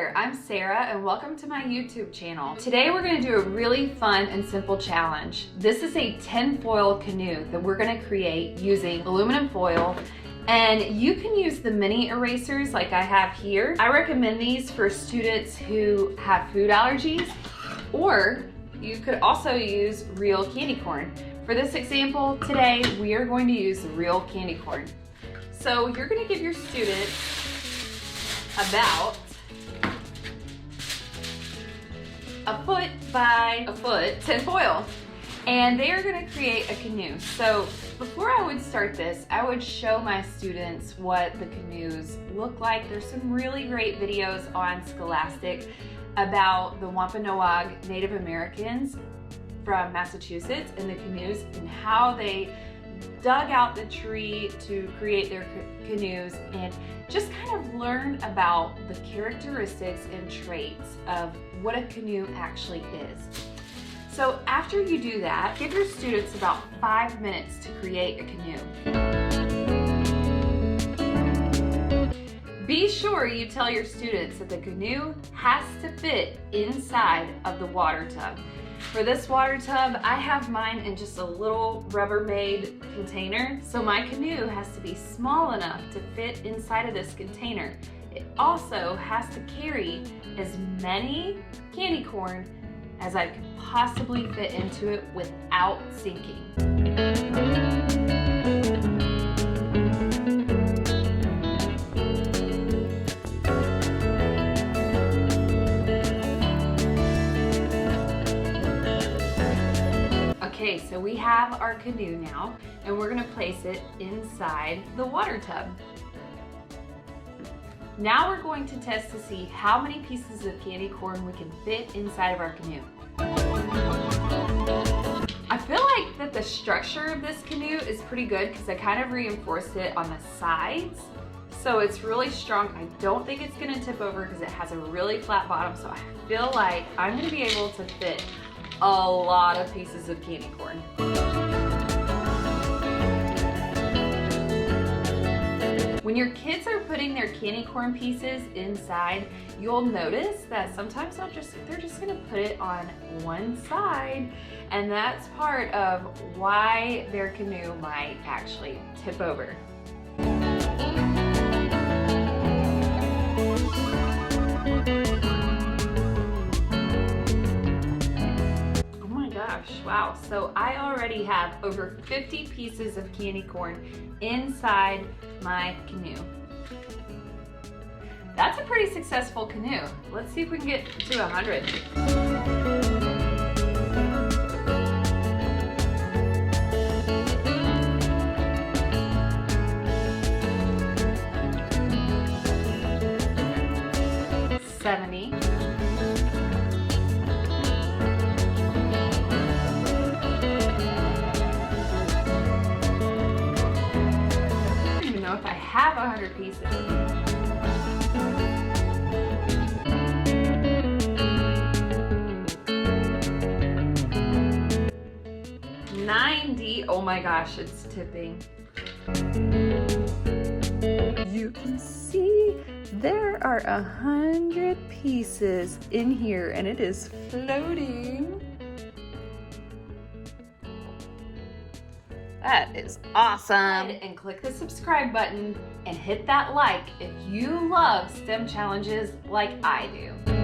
there, I'm Sarah and welcome to my YouTube channel. Today we're going to do a really fun and simple challenge. This is a tinfoil canoe that we're going to create using aluminum foil, and you can use the mini erasers like I have here. I recommend these for students who have food allergies, or you could also use real candy corn. For this example today, we are going to use the real candy corn. So you're going to give your students about a foot by a foot tinfoil, and they are going to create a canoe. So before I would start this, I would show my students what the canoes look like. There's some really great videos on Scholastic about the Wampanoag Native Americans from Massachusetts and the canoes and how they dug out the tree to create their canoes, and just kind of learn about the characteristics and traits of what a canoe actually is. So after you do that, give your students about 5 minutes to create a canoe. Be sure you tell your students that the canoe has to fit inside of the water tub. For this water tub, I have mine in just a little Rubbermaid container, so my canoe has to be small enough to fit inside of this container. It also has to carry as many candy corn as I could possibly fit into it without sinking. Okay, so we have our canoe now, and we're gonna place it inside the water tub. Now we're going to test to see how many pieces of candy corn we can fit inside of our canoe. I feel like that the structure of this canoe is pretty good because I kind of reinforced it on the sides. So it's really strong. I don't think it's gonna tip over because it has a really flat bottom, so I feel like I'm gonna be able to fit a lot of pieces of candy corn. When your kids are putting their candy corn pieces inside, you'll notice that sometimes they're just gonna put it on one side, and that's part of why their canoe might actually tip over. Wow, so I already have over 50 pieces of candy corn inside my canoe. That's a pretty successful canoe. Let's see if we can get to 100. If I have 100 pieces. 90. Oh my gosh, it's tipping. You can see there are 100 pieces in here, and it is floating. That is awesome. And click the subscribe button and hit that like if you love STEM challenges like I do.